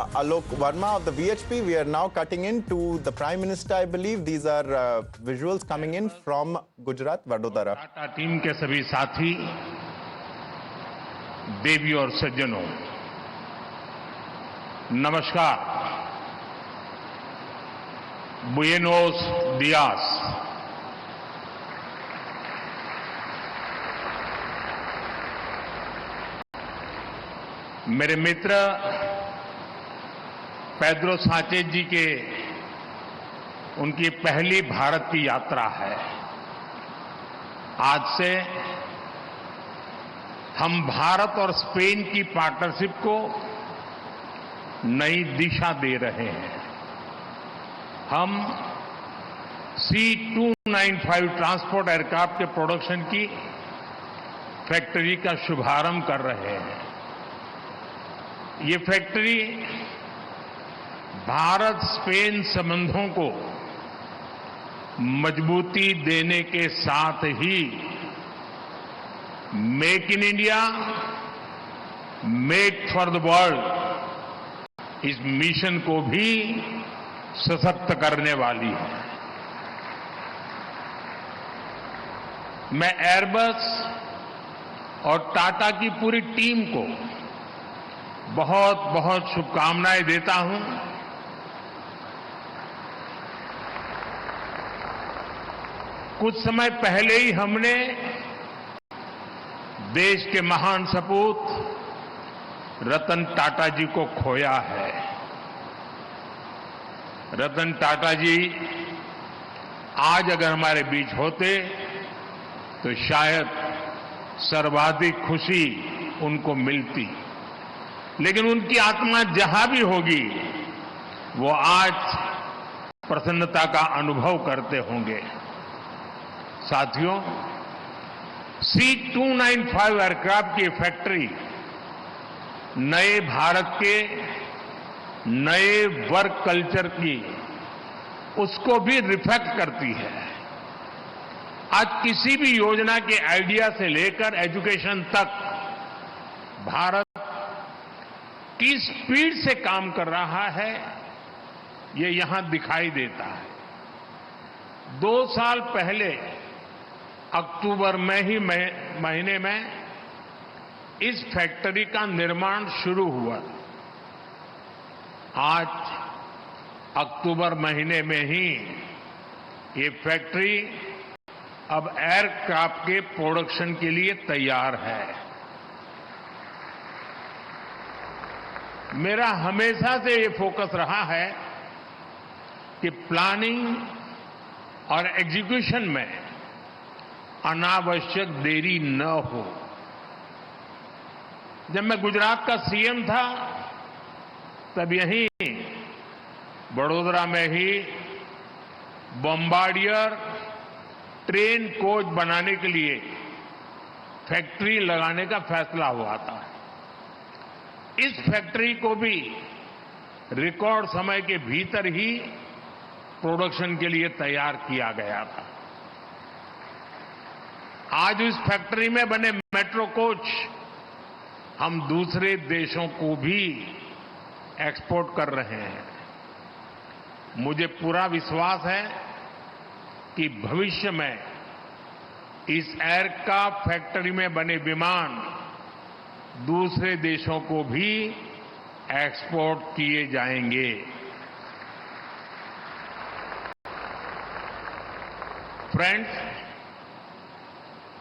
Alok Verma of the VHP. We are now cutting into the Prime Minister, I believe. These are visuals coming in from Gujarat, Vadodara. Tata team के सभी साथी, देवी और सज्जनों, नमस्कार। Buenos diyas. मेरे मित्र Pedro Sanchez जी के उनकी पहली भारत की यात्रा है। आज से हम भारत और स्पेन की पार्टनरशिप को नई दिशा दे रहे हैं। हम C295 ट्रांसपोर्ट एयरक्राफ्ट के प्रोडक्शन की फैक्ट्री का शुभारंभ कर रहे हैं। ये फैक्ट्री भारत स्पेन संबंधों को मजबूती देने के साथ ही make in India, make for the world इस मिशन को भी सशक्त करने वाली है। मैं एयरबस और टाटा की पूरी टीम को बहुत बहुत शुभकामनाएं देता हूं। कुछ समय पहले ही हमने देश के महान सपूत रतन टाटा जी को खोया है। रतन टाटा जी आज अगर हमारे बीच होते तो शायद सर्वाधिक खुशी उनको मिलती, लेकिन उनकी आत्मा जहां भी होगी वो आज प्रसन्नता का अनुभव करते होंगे। साथियों, C295 एयरक्राफ्ट की फैक्ट्री नए भारत के नए वर्क कल्चर की उसको भी रिफ्लेक्ट करती है। आज किसी भी योजना के आइडिया से लेकर एजुकेशन तक भारत किस स्पीड से काम कर रहा है ये यहां दिखाई देता है। 2 साल पहले अक्टूबर में ही महीने में इस फैक्ट्री का निर्माण शुरू हुआ। आज अक्टूबर महीने में ही ये फैक्ट्री अब एयरक्राफ्ट के प्रोडक्शन के लिए तैयार है। मेरा हमेशा से ये फोकस रहा है कि प्लानिंग और एग्जीक्यूशन में अनावश्यक देरी न हो। जब मैं गुजरात का सीएम था तब यहीं वडोदरा में ही बॉम्बार्डियर ट्रेन कोच बनाने के लिए फैक्ट्री लगाने का फैसला हुआ था। इस फैक्ट्री को भी रिकॉर्ड समय के भीतर ही प्रोडक्शन के लिए तैयार किया गया था। आज इस फैक्ट्री में बने मेट्रो कोच हम दूसरे देशों को भी एक्सपोर्ट कर रहे हैं। मुझे पूरा विश्वास है कि भविष्य में इस एयरक्राफ्ट फैक्ट्री में बने विमान दूसरे देशों को भी एक्सपोर्ट किए जाएंगे। फ्रेंड्स,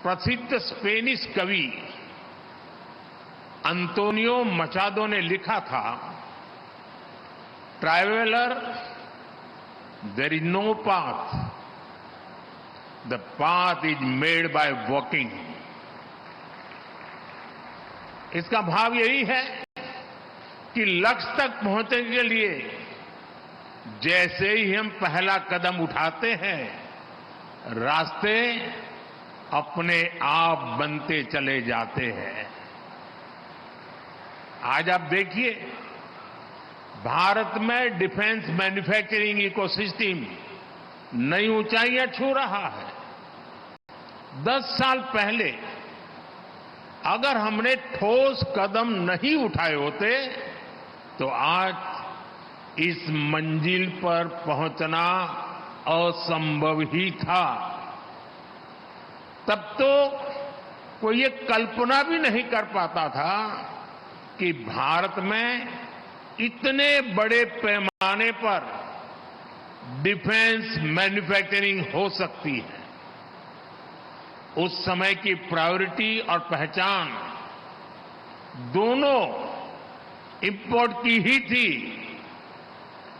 प्रसिद्ध स्पेनिश कवि अंतोनियो मचादो ने लिखा था, traveller there is no path, the path is made by walking. इसका भाव यही है कि लक्ष्य तक पहुंचने के लिए जैसे ही हम पहला कदम उठाते हैं, रास्ते अपने आप बनते चले जाते हैं। आज आप देखिए, भारत में डिफेंस मैन्युफैक्चरिंग इकोसिस्टम नई ऊंचाइयां छू रहा है। 10 साल पहले अगर हमने ठोस कदम नहीं उठाए होते तो आज इस मंजिल पर पहुंचना असंभव ही था। तब तो कोई ये कल्पना भी नहीं कर पाता था कि भारत में इतने बड़े पैमाने पर डिफेंस मैन्युफैक्चरिंग हो सकती है। उस समय की प्रायोरिटी और पहचान दोनों इंपोर्ट की ही थी,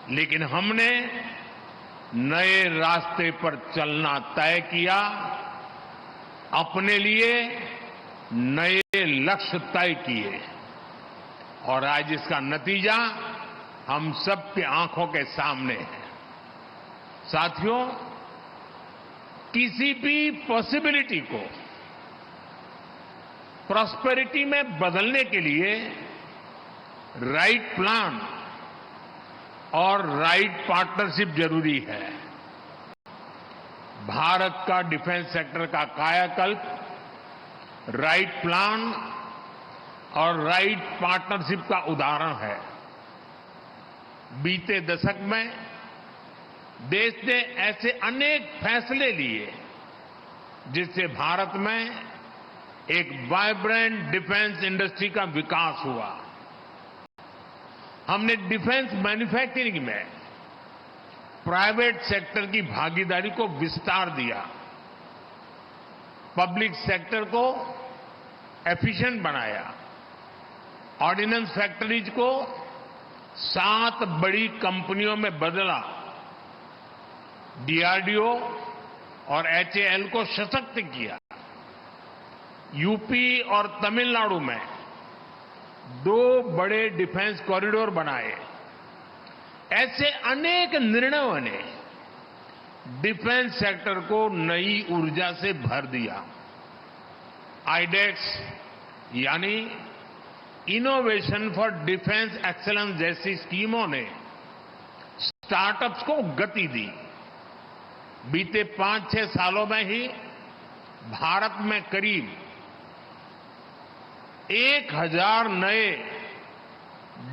लेकिन हमने नए रास्ते पर चलना तय किया, अपने लिए नए लक्ष्य तय किए और आज इसका नतीजा हम सबकी आंखों के सामने है। साथियों, किसी भी पॉसिबिलिटी को प्रॉस्पेरिटी में बदलने के लिए राइट प्लान और राइट पार्टनरशिप जरूरी है। भारत का डिफेंस सेक्टर का कायाकल्प राइट प्लान और राइट पार्टनरशिप का उदाहरण है। बीते दशक में देश ने ऐसे अनेक फैसले लिए जिससे भारत में एक वाइब्रेंट डिफेंस इंडस्ट्री का विकास हुआ। हमने डिफेंस मैन्युफैक्चरिंग में प्राइवेट सेक्टर की भागीदारी को विस्तार दिया, पब्लिक सेक्टर को एफिशिएंट बनाया, ऑर्डिनेंस फैक्ट्रीज को 7 बड़ी कंपनियों में बदला, डीआरडीओ और एचएएल को सशक्त किया, यूपी और तमिलनाडु में 2 बड़े डिफेंस कॉरिडोर बनाए। ऐसे अनेक निर्णयों ने डिफेंस सेक्टर को नई ऊर्जा से भर दिया। आईडेक्स यानी इनोवेशन फॉर डिफेंस एक्सीलेंस जैसी स्कीमों ने स्टार्टअप्स को गति दी। बीते 5-6 सालों में ही भारत में करीब 1000 नए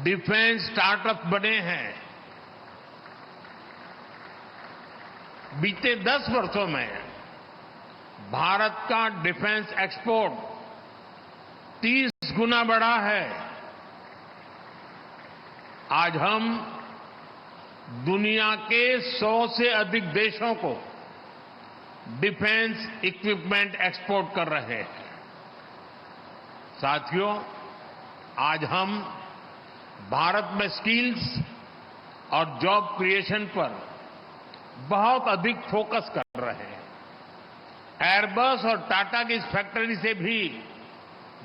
डिफेंस स्टार्टअप बने हैं। बीते 10 वर्षों में भारत का डिफेंस एक्सपोर्ट 30 गुना बढ़ा है। आज हम दुनिया के 100 से अधिक देशों को डिफेंस इक्विपमेंट एक्सपोर्ट कर रहे हैं। साथियों, आज हम भारत में स्किल्स और जॉब क्रिएशन पर बहुत अधिक फोकस कर रहे हैं। एयरबस और टाटा की इस फैक्ट्री से भी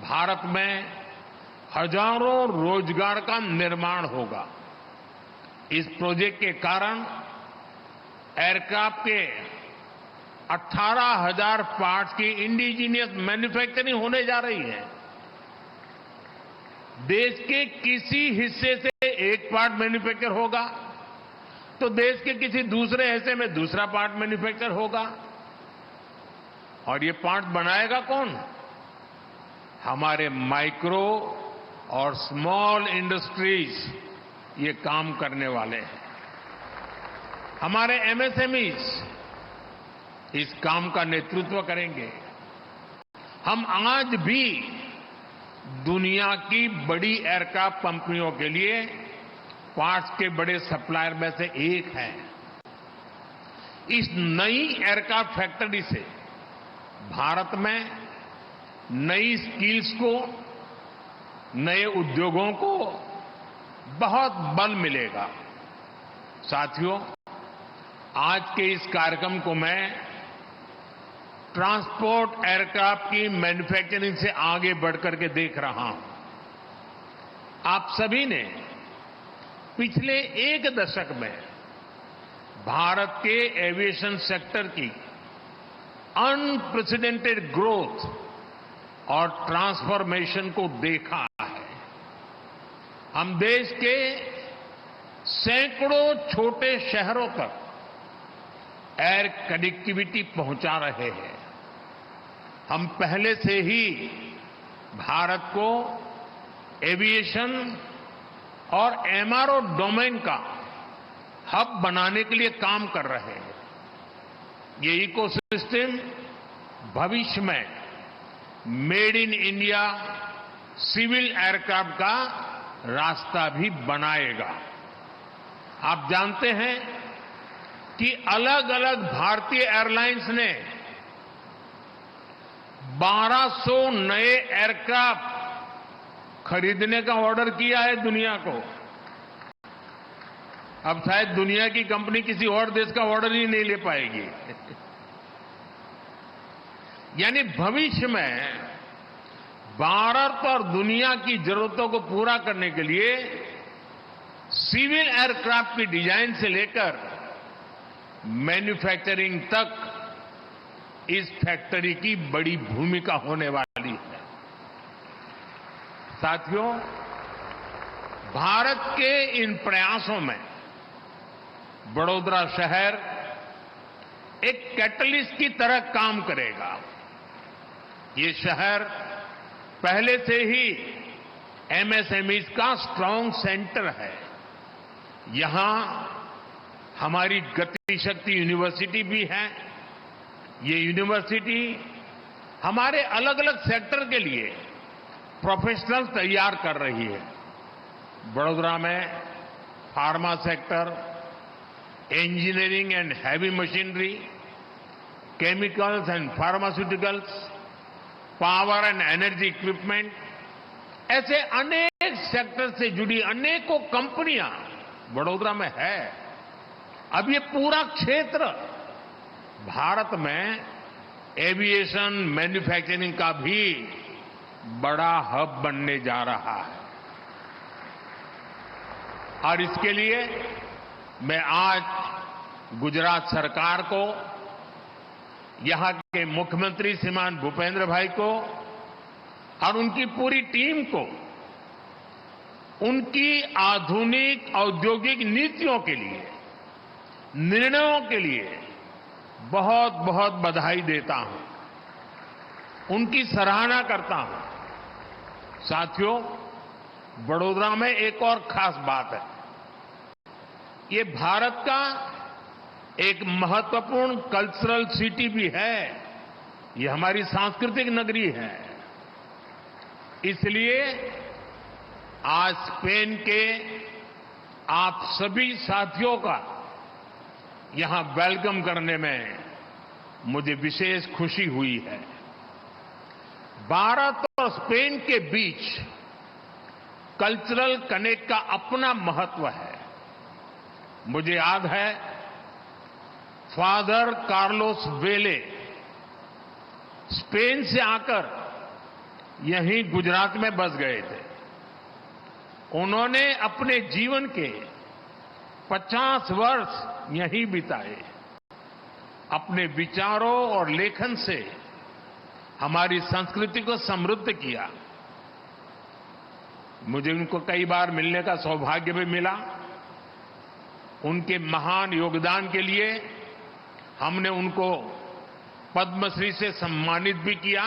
भारत में हजारों रोजगार का निर्माण होगा। इस प्रोजेक्ट के कारण एयरक्राफ्ट के 18,000 पार्ट्स की इंडिजीनियस मैन्युफैक्चरिंग होने जा रही है। देश के किसी हिस्से से एक पार्ट मैन्युफैक्चर होगा तो देश के किसी दूसरे हिस्से में दूसरा पार्ट मैन्युफैक्चर होगा। और ये पार्ट बनाएगा कौन? हमारे माइक्रो और स्मॉल इंडस्ट्रीज ये काम करने वाले हैं। हमारे एमएसएमईज इस काम का नेतृत्व करेंगे। हम आज भी दुनिया की बड़ी एयरक्राफ्ट कंपनियों के लिए पार्ट्स के बड़े सप्लायर में से एक हैं। इस नई एयरक्राफ्ट फैक्ट्री से भारत में नई स्किल्स को, नए उद्योगों को बहुत बल मिलेगा। साथियों, आज के इस कार्यक्रम को मैं ट्रांसपोर्ट एयरक्राफ्ट की मैन्युफैक्चरिंग से आगे बढ़कर के देख रहा हूं। आप सभी ने पिछले 1 दशक में भारत के एविएशन सेक्टर की अनप्रेसिडेंटेड ग्रोथ और ट्रांसफॉर्मेशन को देखा है। हम देश के सैकड़ों छोटे शहरों तक एयर कनेक्टिविटी पहुंचा रहे हैं। हम पहले से ही भारत को एविएशन और एमआरओ डोमेन का हब बनाने के लिए काम कर रहे हैं। ये इकोसिस्टम भविष्य में made in India civil aircraft का रास्ता भी बनाएगा। आप जानते हैं कि अलग अलग भारतीय एयरलाइंस ने 1200 नए एयरक्राफ्ट खरीदने का ऑर्डर किया है दुनिया को। अब शायद दुनिया की कंपनी किसी और देश का ऑर्डर ही नहीं ले पाएगी। यानी भविष्य में भारत और दुनिया की जरूरतों को पूरा करने के लिए सिविल एयरक्राफ्ट की डिजाइन से लेकर मैन्युफैक्चरिंग तक इस फैक्ट्री की बड़ी भूमिका होने वाली है। साथियों, भारत के इन प्रयासों में बड़ौदा शहर एक कैटलिस्ट की तरह काम करेगा। ये शहर पहले से ही एमएसएमईज का स्ट्रांग सेंटर है। यहां हमारी गति शक्ति यूनिवर्सिटी भी है। ये यूनिवर्सिटी हमारे अलग अलग सेक्टर के लिए प्रोफेशनल तैयार कर रही है। बड़ोदरा में pharma sector, engineering and heavy machinery, chemicals and pharmaceuticals, power and energy equipment, ऐसे अनेक सेक्टर से जुड़ी अनेकों कंपनियां बड़ोदरा में है। अब ये पूरा क्षेत्र भारत में एविएशन मैन्युफैक्चरिंग का भी बड़ा हब बनने जा रहा है। और इसके लिए मैं आज गुजरात सरकार को, यहां के मुख्यमंत्री श्रीमान भूपेंद्र भाई को और उनकी पूरी टीम को उनकी आधुनिक औद्योगिक नीतियों के लिए, निर्णयों के लिए बहुत बहुत बधाई देता हूं, उनकी सराहना करता हूं। साथियों, बड़ोदरा में एक और खास बात है। ये भारत का एक महत्वपूर्ण कल्चरल सिटी भी है। ये हमारी सांस्कृतिक नगरी है। इसलिए आज स्पेन के आप सभी साथियों का यहां वेलकम करने में मुझे विशेष खुशी हुई है। भारत और स्पेन के बीच कल्चरल कनेक्ट का अपना महत्व है। मुझे याद है, फादर कार्लोस वेले स्पेन से आकर यहीं गुजरात में बस गए थे। उन्होंने अपने जीवन के 50 वर्ष यहीं बिताए। अपने विचारों और लेखन से हमारी संस्कृति को समृद्ध किया। मुझे उनको कई बार मिलने का सौभाग्य भी मिला। उनके महान योगदान के लिए हमने उनको पद्मश्री से सम्मानित भी किया।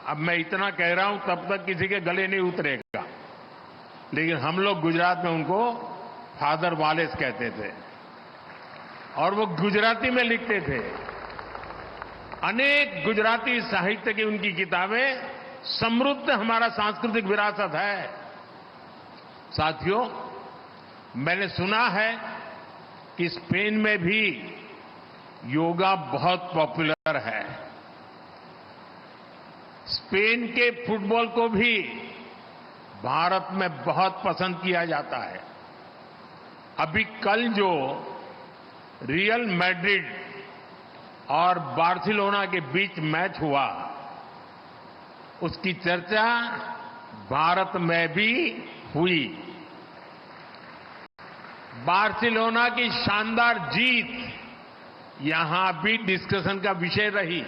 अब मैं इतना कह रहा हूं, तब तक किसी के गले नहीं उतरेगा, लेकिन हम लोग गुजरात में उनको फादर वालेस कहते थे और वो गुजराती में लिखते थे। अनेक गुजराती साहित्य की उनकी किताबें समृद्ध हमारा सांस्कृतिक विरासत है। साथियों, मैंने सुना है कि स्पेन में भी योगा बहुत पॉपुलर है। स्पेन के फुटबॉल को भी भारत में बहुत पसंद किया जाता है। अभी कल जो रियल मैड्रिड और बार्सिलोना के बीच मैच हुआ, उसकी चर्चा भारत में भी हुई। बार्सिलोना की शानदार जीत यहां भी डिस्कशन का विषय रही।